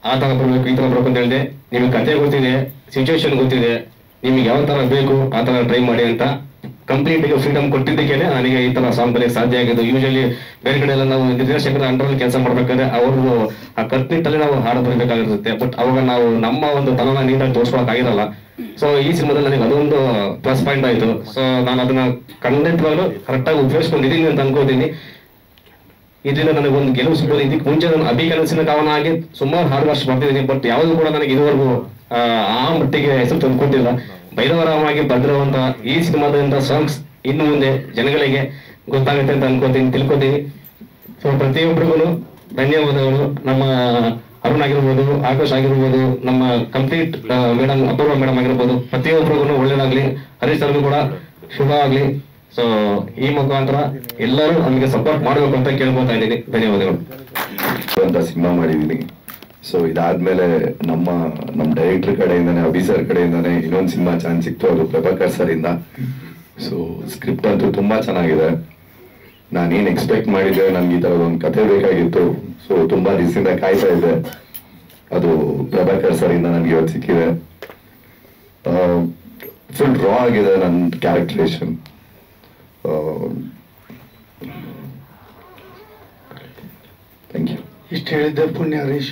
ಆ ತರ ಬರ್ಬೇಕು, ಈ ತರ ಬರ್ಬೇಕು ಅಂತ ಹೇಳಿದೆ. ನಿಮಗೆ ಕತೆ ಗೊತ್ತಿದೆ, ಸಿಚುವೇಶನ್ ಗೊತ್ತಿದೆ, ನಿಮ್ಗೆ ಯಾವ ತರ ಬೇಕು ಆ ತರ ಟ್ರೈ ಮಾಡಿ ಅಂತ ಕಂಪ್ಲೀಟ್ ಫ್ರೀಡಮ್ ಕೊಟ್ಟಿದ್ದಕ್ಕೇನೆ ನನಗೆ ಈ ತರ ಸಾಂಗ್ ಬರೆಯಕ್ಕೆ ಸಾಧ್ಯ ಆಗಿದ್ದು. ಯೂಶಲಿ ಬೇರೆ ಕಡೆ ಎಲ್ಲ ನಾವು ನಿರ್ದೇಶಕರ ಅಂಡರ್ ಕೆಲಸ ಮಾಡ್ಬೇಕಾದ್ರೆ ಅವ್ರದ್ದು ಆ ಕಟ್ನಿಟ್ಟಲ್ಲಿ ನಾವು ಹಾಡು ಬರಬೇಕಾಗಿರುತ್ತೆ. ಬಟ್ ಅವಾಗ ನಾವು ನಮ್ಮ ಒಂದು ತನನ ನೀಟಾಗಿ ತೋರಿಸ್ಕೊಳಕ್ ಆಗಿರಲ್ಲ. ಸೊ ಈ ಸಿನಿಮಾದಲ್ಲಿ ನನಗೆ ಅದೊಂದು ಪ್ಲಸ್ ಪಾಯಿಂಟ್ ಆಯ್ತು. ಸೊ ನಾನು ಅದನ್ನ ಖಂಡಿತವಾಗ್ಲೂ ಕರೆಕ್ಟಾಗಿ ಉಪಯೋಗಿಸ್ಕೊಂಡಿದ್ದೀನಿ ಅಂತ ಅನ್ಕೋತೀನಿ. ಇದರಿಂದ ನನಗೆ ಒಂದು ಗೆಲುವು ಸಿಗ್ಬೋದು. ಇದಕ್ಕೆ ಮುಂಚೆ ನಾನು ಅಭಿ ಕನಸಿನ ಕಾವನ ಆಗಿ ಸುಮಾರು ಹಾಡು ವರ್ಷ ಬರ್ತಿದ್ದೀನಿ, ಬಟ್ ಯಾವುದು ಕೂಡ ನನಗೆ ಇದುವರೆಗೂ ಆ ಮಟ್ಟಿಗೆ ಹೆಸರು ತಂದ್ಕೊಟ್ಟಿಲ್ಲ. ಭೈರವರಾಮಾಗಿ ಬಂದಿರುವಂತ ಈ ಸಿನಿಮಾದಿಂದ ಸಾಂಗ್ಸ್ ಇನ್ನು ಮುಂದೆ ಜನಗಳಿಗೆ ಗೊತ್ತಾಗುತ್ತೆ ಅಂತ ತಿಳ್ಕೊತೀನಿ. ಸೊ ಪ್ರತಿಯೊಬ್ಬರಿಗೂ ಧನ್ಯವಾದಗಳು. ನಮ್ಮ ಅರುಣ್ ಆಗಿರ್ಬೋದು, ಆಕಾಶ್ ಆಗಿರ್ಬೋದು, ನಮ್ಮ ಕಂಪ್ಲೀಟ್ ಮೇಡಮ್ ಅಪೂರ್ವ ಮೇಡಮ್ ಆಗಿರ್ಬೋದು, ಪ್ರತಿಯೊಬ್ಬರಿಗೂ ಒಳ್ಳೇದಾಗ್ಲಿ. ಹರೀಶ್ ಸರ್ಗೂ ಕೂಡ ಶುಭ ಆಗ್ಲಿ. ಸೊ ಈ ಮುಖಾಂತರ ಎಲ್ಲರೂ ನಮಗೆ ಸಪೋರ್ಟ್ ಮಾಡಬೇಕು ಅಂತ ಕೇಳ್ಕೊತಾ ಇದ್ದೀನಿ. ಧನ್ಯವಾದಗಳು. ಸಿನಿಮಾ ಮಾಡಿದೀನಿ. ಸೊ ಇದಾದ್ಮೇಲೆ ನಮ್ಮ ಡೈರೆಕ್ಟರ್ ಕಡೆಯಿಂದಾನೆ, ಅಭಿ ಸರ್ ಕಡೆಯಿಂದಾನೆ ಇನ್ನೊಂದು ಸಿನಿಮಾ ಚಾನ್ಸ್ ಸಿಕ್ತು, ಅದು ಪ್ರಭಾಕರ್ ಸರ್ ಇಂದ. ಸೊ ಸ್ಕ್ರಿಪ್ಟ್ ಅಂತೂ ತುಂಬಾ ಚೆನ್ನಾಗಿದೆ. ನಾನೇನ್ ಎಕ್ಸ್ಪೆಕ್ಟ್ ಮಾಡಿದ್ದೆ, ನನ್ಗೆ ಈ ತರದ ಒಂದು ಕಥೆ ಬೇಕಾಗಿತ್ತು. ಸೊ ತುಂಬಾ ದಿವಸದಿಂದ ಕಾಯ್ತಾ ಇದ್ದೆ, ಅದು ಪ್ರಭಾಕರ್ ಸರ್ ಇಂದ ನನ್ಗೆ ಇವತ್ತು ಸಿಕ್ಕಿದೆ. ಫುಲ್ ರಾ ಆಗಿದೆ ನನ್ನ ಕ್ಯಾರೆಕ್ಟರೇಷನ್. Thank you. ಇಷ್ಟು ಹೇಳಿದ್ದೆ ಪುಣ್ಯ ಹರೀಶ್.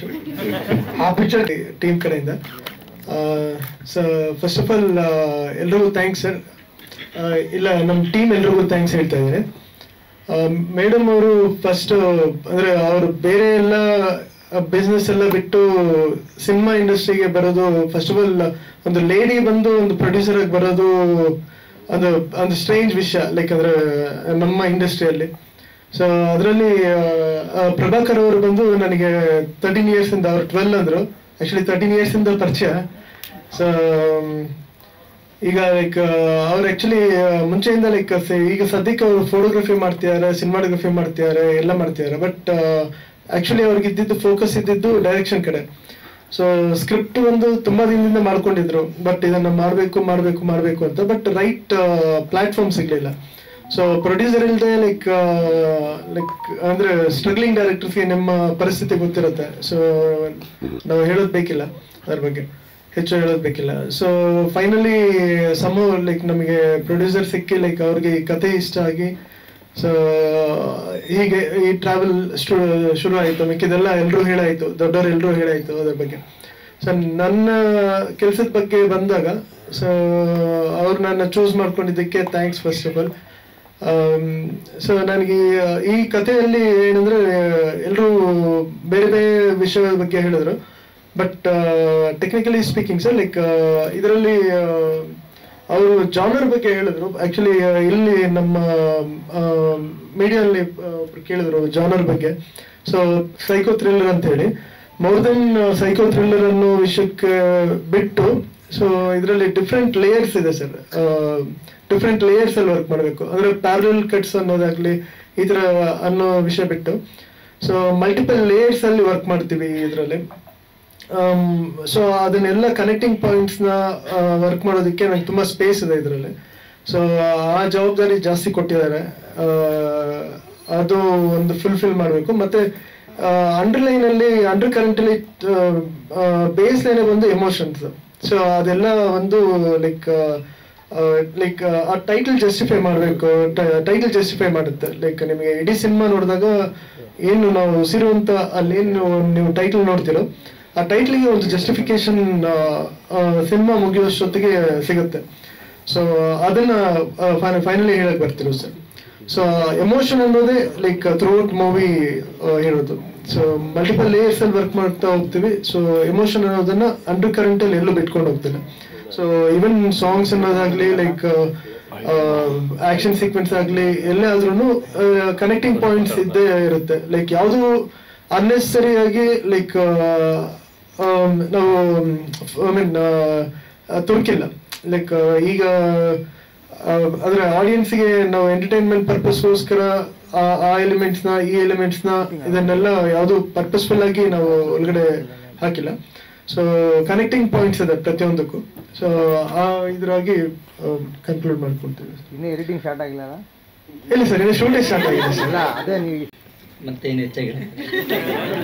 ಆ ಪಿಕ್ಚರ್ ಟೀಮ್ ಕಡೆಯಿಂದ ಫಸ್ಟ್ ಆಫ್ ಆಲ್ ಎಲ್ರಿಗೂ ಥ್ಯಾಂಕ್ಸ್ ಸರ್. ಇಲ್ಲ ನಮ್ಮ ಟೀಮ್ ಎಲ್ರಿಗೂ ಥ್ಯಾಂಕ್ಸ್ ಹೇಳ್ತಾ ಇದ್ದೀನಿ. ಮೇಡಮ್ ಅವರು ಫಸ್ಟ್ ಅಂದರೆ ಅವರು ಬೇರೆ ಎಲ್ಲ ಬಿಸ್ನೆಸ್ ಎಲ್ಲ ಬಿಟ್ಟು ಸಿನಿಮಾ ಇಂಡಸ್ಟ್ರಿಗೆ ಬರೋದು, ಫಸ್ಟ್ ಆಫ್ ಆಲ್ ಒಂದು ಲೇಡಿ ಬಂದು ಒಂದು ಪ್ರೊಡ್ಯೂಸರ್ ಆಗಿ ಬರೋದು ಒಂದು ಸ್ಟ್ರೇಂಜ್ ವಿಷಯ, ಲೈಕ್ ಅಂದರೆ ನಮ್ಮ ಇಂಡಸ್ಟ್ರಿಯಲ್ಲಿ. ಸೊ ಅದರಲ್ಲಿ ಪ್ರಭಾಕರ್ ಅವರು ಬಂದು ನನಗೆ 13 years ಇಂದ, ಅವ್ರು 12 ಅಂದರು, ಆ್ಯಕ್ಚುಲಿ 13 years ಇಂದ ಪರಿಚಯ. ಸೊ ಈಗ ಲೈಕ್ ಅವ್ರು ಆ್ಯಕ್ಚುಲಿ ಮುಂಚೆಯಿಂದ ಲೈಕ್ ಈಗ ಸದ್ಯಕ್ಕೆ ಅವರು ಫೋಟೋಗ್ರಫಿ ಮಾಡ್ತಿದ್ದಾರೆ, ಸಿನಿಮಾಟೋಗ್ರಫಿ ಮಾಡ್ತಿದ್ದಾರೆ, ಎಲ್ಲ ಮಾಡ್ತಿದ್ದಾರೆ. ಬಟ್ ಆ್ಯಕ್ಚುಲಿ ಅವ್ರಿಗೆ ಇದ್ದಿದ್ದು ಫೋಕಸ್ ಇದ್ದಿದ್ದು ಡೈರೆಕ್ಷನ್ ಕಡೆ. ಸೊ ಸ್ಕ್ರಿಪ್ಟ್ ಒಂದು ತುಂಬ ದಿನದಿಂದ ಮಾಡ್ಕೊಂಡಿದ್ರು, ಬಟ್ ಇದನ್ನು ಮಾಡಬೇಕು ಅಂತ, ಬಟ್ ರೈಟ್ ಪ್ಲಾಟ್ಫಾರ್ಮ್ ಸಿಗಲಿಲ್ಲ. ಸೊ ಪ್ರೊಡ್ಯೂಸರ್ ಇಲ್ಲದೆ ಲೈಕ್ ಅಂದರೆ ಸ್ಟ್ರಗ್ಲಿಂಗ್ ಡೈರೆಕ್ಟರ್ಸ್ಗೆ ನಮ್ಮ ಪರಿಸ್ಥಿತಿ ಗೊತ್ತಿರುತ್ತೆ. ಸೊ ನಾವು ಹೇಳೋದು ಬೇಕಿಲ್ಲ, ಅದ್ರ ಬಗ್ಗೆ ಹೆಚ್ಚು ಹೇಳೋದು ಬೇಕಿಲ್ಲ. ಸೊ ಫೈನಲಿ ಲೈಕ್ ನಮಗೆ ಪ್ರೊಡ್ಯೂಸರ್ ಸಿಕ್ಕಿ, ಲೈಕ್ ಅವ್ರಿಗೆ ಈ ಕತೆ ಇಷ್ಟ ಆಗಿ, ಸೊ ಹೀಗೆ ಈ ಟ್ರಾವೆಲ್ ಶುರು ಆಯಿತು. ಮಿಕ್ಕಿದೆಲ್ಲ ಎಲ್ಲರೂ ಹೇಳಾಯಿತು, ದೊಡ್ಡವರು ಎಲ್ಲರೂ ಹೇಳಾಯಿತು ಅದ್ರ ಬಗ್ಗೆ. ಸೊ ನನ್ನ ಕೆಲಸದ ಬಗ್ಗೆ ಬಂದಾಗ, ಸೊ ಅವ್ರು ನನ್ನ ಚೂಸ್ ಮಾಡ್ಕೊಂಡಿದ್ದಕ್ಕೆ thanks first of all. So ನನಗೆ ಈ ಕಥೆಯಲ್ಲಿ ಏನಂದರೆ ಎಲ್ಲರೂ ಬೇರೆ ಬೇರೆ ವಿಷಯದ ಬಗ್ಗೆ ಹೇಳಿದ್ರು, but technically speaking sir, like ಇದರಲ್ಲಿ ಅವರು ಜಾನರ್ ಬಗ್ಗೆ ಹೇಳಿದ್ರು. ಆ್ಯಕ್ಚುಲಿ ಇಲ್ಲಿ ನಮ್ಮ ಮೀಡಿಯಲ್ಲಿ ಕೇಳಿದ್ರು ಜಾನರ್ ಬಗ್ಗೆ. ಸೊ ಸೈಕೋ ಥ್ರಿಲ್ಲರ್ ಅಂತ ಹೇಳಿ, ಮೋರ್ ದೆನ್ ಸೈಕೋ ಥ್ರಿಲ್ಲರ್ ಅನ್ನೋ ವಿಷಯಕ್ಕೆ ಬಿಟ್ಟು, ಸೊ ಇದರಲ್ಲಿ ಡಿಫ್ರೆಂಟ್ ಲೇಯರ್ಸ್ ಇದೆ ಸರ್. ಡಿಫ್ರೆಂಟ್ ಲೇಯರ್ಸ್ ಅಲ್ಲಿ ವರ್ಕ್ ಮಾಡಬೇಕು, ಅಂದರೆ ಪ್ಯಾರಲಲ್ ಕಟ್ಸ್ ಅನ್ನೋದಾಗ್ಲಿ ಈ ಥರ ಅನ್ನೋ ವಿಷಯ ಬಿಟ್ಟು, ಸೊ ಮಲ್ಟಿಪಲ್ ಲೇಯರ್ಸ್ ಅಲ್ಲಿ ವರ್ಕ್ ಮಾಡ್ತೀವಿ ಇದರಲ್ಲಿ. ಸೊ ಅದನ್ನೆಲ್ಲ ಕನೆಕ್ಟಿಂಗ್ ಪಾಯಿಂಟ್ಸ್ನ ವರ್ಕ್ ಮಾಡೋದಕ್ಕೆ ನಂಗೆ ತುಂಬ ಸ್ಪೇಸ್ ಇದೆ ಇದರಲ್ಲಿ. ಸೊ ಆ ಜವಾಬ್ದಾರಿ ಜಾಸ್ತಿ ಕೊಟ್ಟಿದ್ದಾರೆ, ಅದು ಒಂದು ಫುಲ್ಫಿಲ್ ಮಾಡಬೇಕು. ಮತ್ತು ಅಂಡರ್ಲೈನಲ್ಲಿ ಅಂಡರ್ ಕರೆಂಟಲ್ಲಿ ಬೇಸ್ ಲೈನ್ ಬಂದು ಎಮೋಷನ್ಸ್. ಸೊ ಅದೆಲ್ಲ ಒಂದು ಲೈಕ್ ಆ ಟೈಟಲ್ ಜಸ್ಟಿಫೈ ಮಾಡಬೇಕು, ಟೈಟಲ್ ಜಸ್ಟಿಫೈ ಮಾಡುತ್ತೆ. ಲೈಕ್ ನಿಮಗೆ ಇಡೀ ಸಿನಿಮಾ ನೋಡಿದಾಗ ಏನು ನಾವು ಉಸಿರು ಅಂತ ಅಲ್ಲೇನು ನೀವು ಟೈಟಲ್ ನೋಡ್ತಿರೋ, ಆ ಟೈಟ್ಲಿಗೆ ಒಂದು ಜಸ್ಟಿಫಿಕೇಶನ್ ಸಿನಿಮಾ ಮುಗಿಯೋಷ್ಟೊತ್ತಿಗೆ ಸಿಗುತ್ತೆ. ಸೊ ಅದನ್ನ ಫೈನಲಿ ಹೇಳಕ್ ಬರ್ತಿರೋ ಸರ್. ಸೊ ಎಮೋಷನ್ ಅನ್ನೋದೇ ಲೈಕ್ ಥ್ರೂಔಟ್ ಮೂವಿ ಹೇಳೋದು. ಸೊ ಮಲ್ಟಿಪಲ್ ಲೇಯರ್ಸ್ ಅಲ್ಲಿ ವರ್ಕ್ ಮಾಡ್ತಾ ಹೋಗ್ತೀವಿ. ಸೊ ಎಮೋಷನ್ ಅನ್ನೋದನ್ನ ಅಂಡರ್ ಕರೆಂಟ್ ಅಲ್ಲಿ ಎಲ್ಲೂ ಬಿಟ್ಕೊಂಡು ಹೋಗ್ತಿಲ್ಲ. ಸೊ ಈವನ್ ಸಾಂಗ್ಸ್ ಅನ್ನೋದಾಗ್ಲಿ, ಲೈಕ್ ಆಕ್ಷನ್ ಸೀಕ್ವೆನ್ಸ್ ಆಗಲಿ, ಎಲ್ಲೇ ಆದ್ರೂ ಕನೆಕ್ಟಿಂಗ್ ಪಾಯಿಂಟ್ಸ್ ಇದ್ದೇ ಇರುತ್ತೆ. ಲೈಕ್ ಯಾವುದು ಅನ್ನೆಸರಿ ಆಗಿ ಲೈಕ್ ನಾವು ತುರ್ಕಿಲ್ಲ. ಲೈಕ್ ಈಗ ಅಂದ್ರೆ ಆಡಿಯನ್ಸ್ಗೆ ನಾವು ಎಂಟರ್ಟೈನ್ಮೆಂಟ್ ಪರ್ಪಸ್ಗೋಸ್ಕರ ಆ ಎಲಿಮೆಂಟ್ಸ್ನ ಈ ಎಲಿಮೆಂಟ್ಸ್ನ ಇದನ್ನೆಲ್ಲ ಯಾವುದು ಪರ್ಪಸ್ಫುಲ್ ಆಗಿ ನಾವು ಒಳಗಡೆ ಹಾಕಿಲ್ಲ. ಸೊ ಕನೆಕ್ಟಿಂಗ್ ಪಾಯಿಂಟ್ಸ್ ಇದೆ ಪ್ರತಿಯೊಂದಕ್ಕೂ. ಸೊ ಆ ಇದ್ರಾಗಿ ಕನ್ಕ್ಲೂಡ್ ಮಾಡ್ಕೊಳ್ತೀವಿ. ಇನ್ನೂ ಎಡಿಟಿಂಗ್ ಸ್ಟಾರ್ಟ್ ಆಗಿಲ್ಲ? ಇಲ್ಲ ಸರ್, ಇನ್ನು ಶೂಟಿಂಗ್ ಸ್ಟಾರ್ಟ್ ಆಗಿದೆ ಸರ್. ಅದೇ ನೀವು ಮತ್ತೇನು ಹೆಚ್ಚಾಗಿದೆ.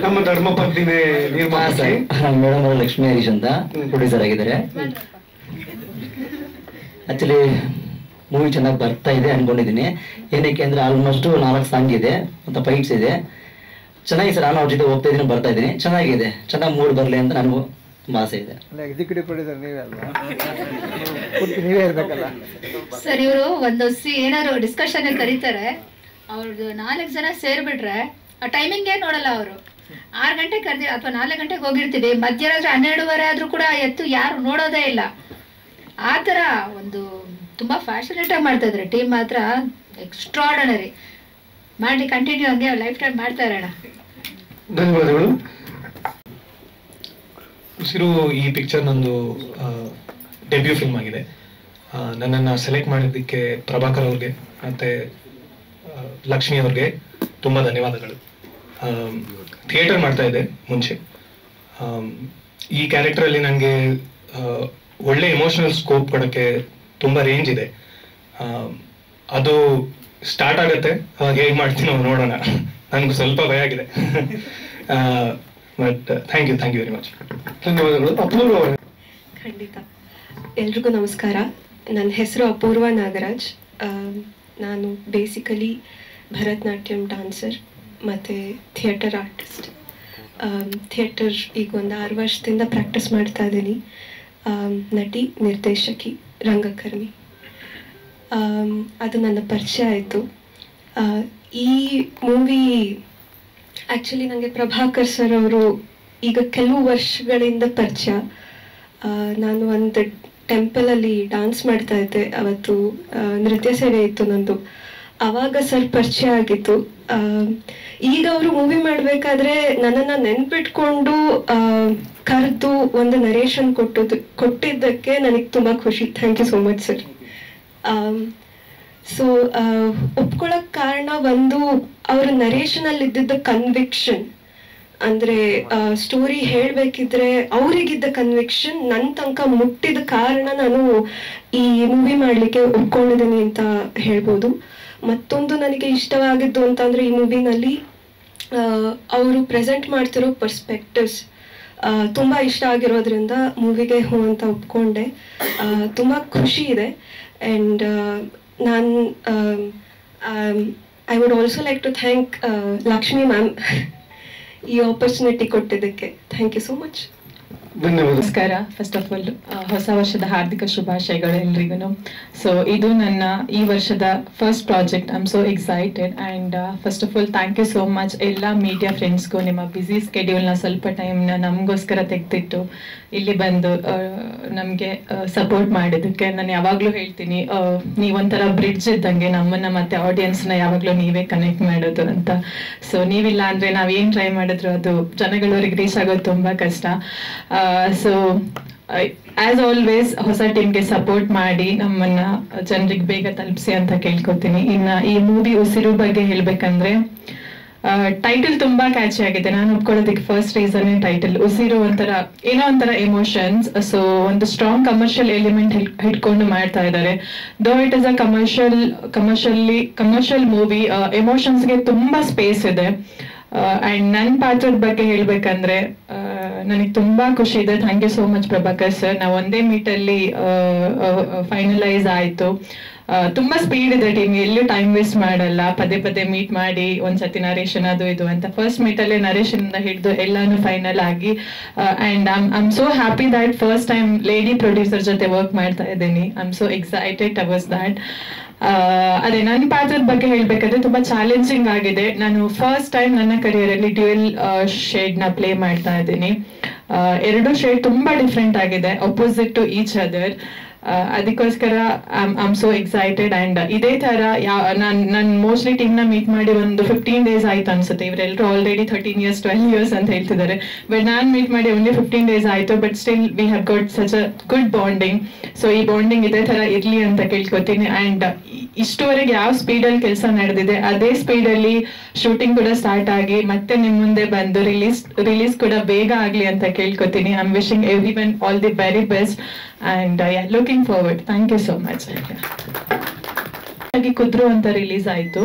ನಮ್ಮ ಧರ್ಮಪತ್ನಿನೇ ನಿರ್ಮಾಣ ಮೇಡಮ್ ಅವರು ಲಕ್ಷ್ಮೀ ಹರೀಶ್ ಅಂತ ಪ್ರೊಡ್ಯೂಸರ್ ಆಗಿದ್ದಾರೆ. ಆಕ್ಚುಲಿ ಮೂವಿ ಚೆನ್ನಾಗಿ ಬರ್ತಾ ಇದೆ ಅನ್ಕೊಂಡಿದ್ದೀನಿ. ಏನಕ್ಕೆ ಅಂದ್ರೆ ಆಲ್ಮೋಸ್ಟ್ 4 ಸಾಂಗ್ ಇದೆ ಮತ್ತು ಫೈಟ್ಸ್ ಇದೆ. ಚೆನ್ನಾಗಿ ಸರ್, ನಾನು ಅವ್ರ ಜೊತೆ ಹೋಗ್ತಾ ಇದ್ದೀನಿ, ಬರ್ತಾ ಇದ್ದೀನಿ, ಚೆನ್ನಾಗಿದೆ. ಚೆನ್ನಾಗಿ ಮೂಡ್ ಬರಲಿ ಅಂತ ನನಗೂ ತುಂಬ ಆಸೆ ಇದೆ. ಎಕ್ಸಿಕ್ಯೂಟಿವ್ ಪ್ರೊಡ್ಯೂಸರ್ ನೀವೇ ಅಲ್ವಾ? ನೀವೇ ಇರ್ಬೇಕಲ್ಲ ಸರ್. ಇವರು ಒಂದು ಏನಾದ್ರು ಡಿಸ್ಕಷನ್ ಕರೀತಾರೆ, ಅವ್ರದ್ದು 4 ಜನ ಸೇರ್ಬಿಟ್ರೆ ಆ ಟೈಮಿಂಗೇ ನೋಡಲ್ಲ ಅವರು. 6 ಗಂಟೆಗೆ ಕರೆದಿ ಅಥವಾ 4 ಗಂಟೆಗೆ ಹೋಗಿರ್ತೀವಿ, ಮಧ್ಯರಾತ್ರಿ 12:30 ಆದ್ರೂ ಕೂಡ ಎತ್ತು ಯಾರು ನೋಡೋದೇ ಇಲ್ಲ. ಆ ಥರ ಒಂದು ತುಂಬ ಫ್ಯಾಷನೇಟ್ ಆಗಿ ಮಾಡ್ತಾ ಇದ್ದಾರೆ. ಟೀಮ್ ಮಾತ್ರ ಎಕ್ಸ್ಟ್ರಾರ್ಡನರಿ. ಮಾಡಿ ಕಂಟಿನ್ಯೂ ಹಂಗೆ ಲೈಫ್ ಟೈಮ್ ಮಾಡ್ತಾ ಇರೋಣ. ಧನ್ಯವಾದಗಳು. ಉಸಿರು ಈ ಪಿಕ್ಚರ್ ನಂದು ಡೆಬ್ಯೂ ಫಿಲ್ಮ್ ಆಗಿದೆ. ನನ್ನನ್ನು ಸೆಲೆಕ್ಟ್ ಮಾಡಿದ್ದಕ್ಕೆ ಪ್ರಭಾಕರ್ ಅವ್ರಿಗೆ ಮತ್ತು ಲಕ್ಷ್ಮಿ ಅವ್ರಿಗೆ ತುಂಬ ಧನ್ಯವಾದಗಳು. ಥಿಯೇಟರ್ ಮಾಡ್ತಾ ಇದ್ದೆ ಮುಂಚೆ. ಈ ಕ್ಯಾರೆಕ್ಟರಲ್ಲಿ ನನಗೆ ಒಳ್ಳೆ ಎಮೋಷನಲ್ ಸ್ಕೋಪ್ ಕೊಡೋಕ್ಕೆ ತುಂಬ ರೇಂಜ್ ಇದೆ. ಅದು ಸ್ಟಾರ್ಟ್ ಆಗುತ್ತೆ, ಅವಾಗ ಹೇಗೆ ಮಾಡ್ತೀನೋ ನೋಡೋಣ. ನನಗೂ ಸ್ವಲ್ಪ ಭಯ ಆಗಿದೆ. But thank you very much. ಧನ್ಯವಾದಗಳು. ಅಪೂರ್ವ. ಖಂಡಿತ. ಎಲ್ರಿಗೂ ನಮಸ್ಕಾರ. ನನ್ನ ಹೆಸರು ಅಪೂರ್ವ ನಾಗರಾಜ್. ನಾನು ಬೇಸಿಕಲಿ ಭರತನಾಟ್ಯಂ ಡ್ಯಾನ್ಸರ್ ಮತ್ತು ಥಿಯೇಟರ್ ಆರ್ಟಿಸ್ಟ್. ಥಿಯೇಟರ್ ಈಗ ಒಂದು 6 ವರ್ಷದಿಂದ ಪ್ರಾಕ್ಟೀಸ್ ಮಾಡ್ತಾ ಇದ್ದೀನಿ. ನಟಿ, ನಿರ್ದೇಶಕಿ, ರಂಗಕರ್ಮಿ. ಅದು ನನ್ನ ಪರಿಚಯ ಆಯಿತು. ಈ ಮೂವಿ ಆ್ಯಕ್ಚುಲಿ ನನಗೆ ಪ್ರಭಾಕರ್ ಸರ್ ಅವರು ಈಗ ಕೆಲವು ವರ್ಷಗಳಿಂದ ಪರಿಚಯ. ನಾನು ಒಂದು ಟೆಂಪಲಲ್ಲಿ ಡ್ಯಾನ್ಸ್ ಮಾಡ್ತಾ ಇದ್ದೆ, ಅವತ್ತು ನೃತ್ಯ ಸೇವೆ ಇತ್ತು ನಂದು. ಆವಾಗ ಸರ್ ಪರಿಚಯ ಆಗಿತ್ತು. ಈಗ ಅವರು ಮೂವಿ ಮಾಡಬೇಕಾದ್ರೆ ನನ್ನನ್ನು ನೆನ್ಪಿಟ್ಕೊಂಡು ಕರೆದು ಒಂದು ನರೇಷನ್ ಕೊಟ್ಟಿದ್ದಕ್ಕೆ ನನಗೆ ತುಂಬ ಖುಷಿ. Thank you so much sir. So ಒಪ್ಕೊಳ್ಳೋಕೆ ಕಾರಣ ಒಂದು, ಅವರ ನರೇಷನಲ್ಲಿ ಇದ್ದಿದ್ದ ಕನ್ವಿಕ್ಷನ್. ಅಂದರೆ ಸ್ಟೋರಿ ಹೇಳಬೇಕಿದ್ರೆ ಅವರಿಗಿದ್ದ ಕನ್ವಿಕ್ಷನ್ ನನ್ನ ತನಕ ಮುಟ್ಟಿದ ಕಾರಣ ನಾನು ಈ ಮೂವಿ ಮಾಡಲಿಕ್ಕೆ ಒಪ್ಕೊಂಡಿದ್ದೀನಿ ಅಂತ ಹೇಳ್ಬೋದು. ಮತ್ತೊಂದು ನನಗೆ ಇಷ್ಟವಾಗಿದ್ದು ಅಂತಂದರೆ ಈ ಮೂವಿನಲ್ಲಿ ಅವರು ಪ್ರೆಸೆಂಟ್ ಮಾಡ್ತಿರೋ ಪರ್ಸ್ಪೆಕ್ಟಿವ್ಸ್ ತುಂಬ ಇಷ್ಟ ಆಗಿರೋದ್ರಿಂದ ಮೂವಿಗೆ ಹ್ಞೂ ಅಂತ ಒಪ್ಕೊಂಡೆ. ತುಂಬ ಖುಷಿ ಇದೆ. ಆ್ಯಂಡ್ ನಾನು I would also like to thank Lakshmi ma'am ಈ ಆಪರ್ಚುನಿಟಿ ಕೊಟ್ಟಿದ್ದಕ್ಕೆ. Thank you so much. ನಮಸ್ಕಾರ. ಫಸ್ಟ್ ಆಫ್ ಆಲ್ ಹೊಸ ವರ್ಷದ ಹಾರ್ದಿಕ ಶುಭಾಶಯಗಳು ಎಲ್ರಿಗೂ. ಸೊ ಇದು ನನ್ನ ಈ ವರ್ಷದ first project. I am so excited. And first of all thank you so much ಎಲ್ಲ ಮೀಡಿಯಾ ಫ್ರೆಂಡ್ಸ್ಗೂ. ನಿಮ್ಮ ಬ್ಯುಸಿ ಸ್ಕೆಡ್ಯೂಲ್ನ ಸ್ವಲ್ಪ ಟೈಮ್ನ ನಮಗೋಸ್ಕರ ತೆಗೆದಿಟ್ಟು ಇಲ್ಲಿ ಬಂದು ನಮಗೆ ಸಪೋರ್ಟ್ ಮಾಡಿದ್ದಕ್ಕೆ. ನಾನು ಯಾವಾಗಲೂ ಹೇಳ್ತೀನಿ, ನೀವೊಂಥರ ಬ್ರಿಡ್ಜ್ ಇದ್ದಂಗೆ ನಮ್ಮನ್ನು ಮತ್ತು ಆಡಿಯನ್ಸ್ನ ಯಾವಾಗಲೂ ನೀವೇ ಕನೆಕ್ಟ್ ಮಾಡೋದು ಅಂತ. ಸೊ ನೀವಿಲ್ಲ ಅಂದರೆ ನಾವೇನು ಟ್ರೈ ಮಾಡಿದ್ರು ಅದು ಜನಗಳವರೆಗೆ ರೀಚ್ ಆಗೋದು ತುಂಬ ಕಷ್ಟ. ಸೊ ಆಸ್ ಆಲ್ವೇಸ್ ಹೊಸ ಟೀಮ್ಗೆ ಸಪೋರ್ಟ್ ಮಾಡಿ ನಮ್ಮನ್ನ ಜನರಿಗೆ ಬೇಗ ತಲುಪಿಸಿ ಅಂತ ಕೇಳ್ಕೊತೀನಿ. ಇನ್ನು ಈ ಮೂವಿ ಉಸಿರು ಬಗ್ಗೆ ಹೇಳ್ಬೇಕಂದ್ರೆ, ಟೈಟಲ್ ತುಂಬಾ ಕ್ಯಾಚಿ ಆಗಿದೆ. ನಾನು ಒಪ್ಕೊಳ್ಳೋದಕ್ಕೆ ಫಸ್ಟ್ ರೀಸನ್ ಟೈಟಲ್. ಉಸಿರು ಒಂಥರ ಏನೋ ಒಂಥರ ಎಮೋಷನ್ಸ್. ಸೊ ಒಂದು ಸ್ಟ್ರಾಂಗ್ ಕಮರ್ಷಿಯಲ್ ಎಲಿಮೆಂಟ್ ಹಿಡ್ಕೊಂಡು ಮಾಡ್ತಾ ಇದ್ದಾರೆ. Though it is a commercial movie. ಎಮೋಷನ್ಸ್ಗೆ ತುಂಬಾ ಸ್ಪೇಸ್ ಇದೆ. ಆ್ಯಂಡ್ ನನ್ನ ಪಾತ್ರದ ಬಗ್ಗೆ ಹೇಳ್ಬೇಕಂದ್ರೆ ನನಗೆ ತುಂಬಾ ಖುಷಿ ಇದೆ. Thank you so much Prabhakar sir. ನಾವು ಒಂದೇ ಮೀಟಲ್ಲಿ ಫೈನಲೈಸ್ ಆಯಿತು. ತುಂಬಾ ಸ್ಪೀಡ್ ಇದೆ ಟೀಮ್, ಎಲ್ಲೂ ಟೈಮ್ ವೇಸ್ಟ್ ಮಾಡಲ್ಲ. ಪದೇ ಪದೇ ಮೀಟ್ ಮಾಡಿ ಒಂದ್ಸತಿ ನರೇಷನ್ ಅದು ಇದು ಅಂತ ಫಸ್ಟ್ ಮೀಟಲ್ಲೇ ನರೇಷನ್ ಇಂದ ಹಿಡಿದು ಎಲ್ಲಾನು ಫೈನಲ್ ಆಗಿ. And I am so happy that first time lady producer ಜೊತೆ ವರ್ಕ್ ಮಾಡ್ತಾ ಇದ್ದೀನಿ. I am so excited about that. ಅದೇ ನನ್ನ ಪಾತ್ರದ ಬಗ್ಗೆ ಹೇಳ್ಬೇಕಾದ್ರೆ ತುಂಬಾ ಚಾಲೆಂಜಿಂಗ್ ಆಗಿದೆ. ನಾನು ಫಸ್ಟ್ ಟೈಮ್ ನನ್ನ ಕರಿಯರಲ್ಲಿ ಡ್ಯುಯಲ್ ಶೇಡ್ ನ ಪ್ಲೇ ಮಾಡ್ತಾ ಇದ್ದೀನಿ. 2 ಶೇಡ್ ತುಂಬಾ ಡಿಫ್ರೆಂಟ್ ಆಗಿದೆ, ಅಪೋಸಿಟ್ ಟು ಈಚ್ ಅದರ್. ಅದಕ್ಕೋಸ್ಕರ I am so excited. And ಇದೇ ಥರ ನಾನು ಮೋಸ್ಟ್ಲಿ ಟೀಮ್ನ ಮೀಟ್ ಮಾಡಿ ಒಂದು 15 ಡೇಸ್ ಆಯ್ತು ಅನ್ಸುತ್ತೆ. ಇವರೆಲ್ಲರೂ ಆಲ್ರೆಡಿ 13 years 12 years ಅಂತ ಹೇಳ್ತಿದ್ದಾರೆ. ಬಟ್ ನಾನು ಮೀಟ್ ಮಾಡಿ ಓನ್ಲಿ 15 ಡೇಸ್ ಆಯಿತು. But still we have got such a good bonding. So ಈ ಬಾಂಡಿಂಗ್ ಇದೇ ಥರ ಇರಲಿ ಅಂತ ಕೇಳ್ಕೊತೀನಿ. ಆ್ಯಂಡ್ ಇಷ್ಟುವರೆಗೆ ಯಾವ ಸ್ಪೀಡಲ್ಲಿ ಕೆಲಸ ನಡೆದಿದೆ ಅದೇ ಸ್ಪೀಡಲ್ಲಿ ಶೂಟಿಂಗ್ ಕೂಡ ಸ್ಟಾರ್ಟ್ ಆಗಿ ಮತ್ತೆ ನಿಮ್ಮ ಮುಂದೆ ಬಂದು ರಿಲೀಸ್ ಕೂಡ ಬೇಗ ಆಗಲಿ ಅಂತ ಕೇಳ್ಕೊತೀನಿ. I am wishing everyone all the very best. And looking forward. Thank you so much. ಹಾಗೆ ಕುದ್ರು ಅಂತ ರಿಲೀಸ್ ಆಯಿತು.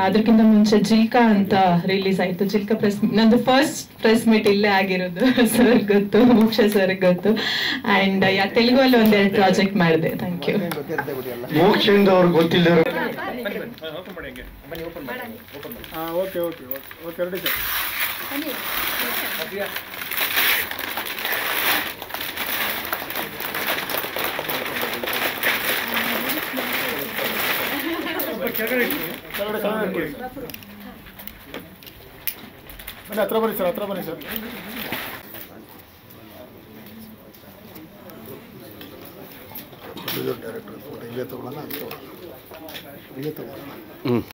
ಅದಕ್ಕಿಂತ ಮುಂಚೆ ಜಿಲ್ಕಾ ಅಂತ ರಿಲೀಸ್ ಆಯಿತು. ಜಿಲ್ಕಾ ನಂದು ಫಸ್ಟ್ ಪ್ರೆಸ್ ಮೀಟ್ ಇಲ್ಲೇ ಆಗಿರೋದು. ಸರ್ ಗೊತ್ತು, ಮೋಕ್ಷ ಸರ್ ಗೊತ್ತು. ಆ್ಯಂಡ್ ತೆಲುಗಲ್ಲಿ 1-2 ಪ್ರಾಜೆಕ್ಟ್ ಮಾಡಿದೆ. Thank you. ಮೋಕ್ಷದಿಂದ ಅವ್ರಿಗೆ ಗೊತ್ತಿಲ್ಲ. ಹತ್ರ ಬನ್ನಿ ಸರ್, ಹತ್ರ ಬನ್ನಿ ಸರ್. ಡೈರೆಕ್ಟರ್ ಇಲ್ಲೇ ತಗೊಳ್ಳೋಣ.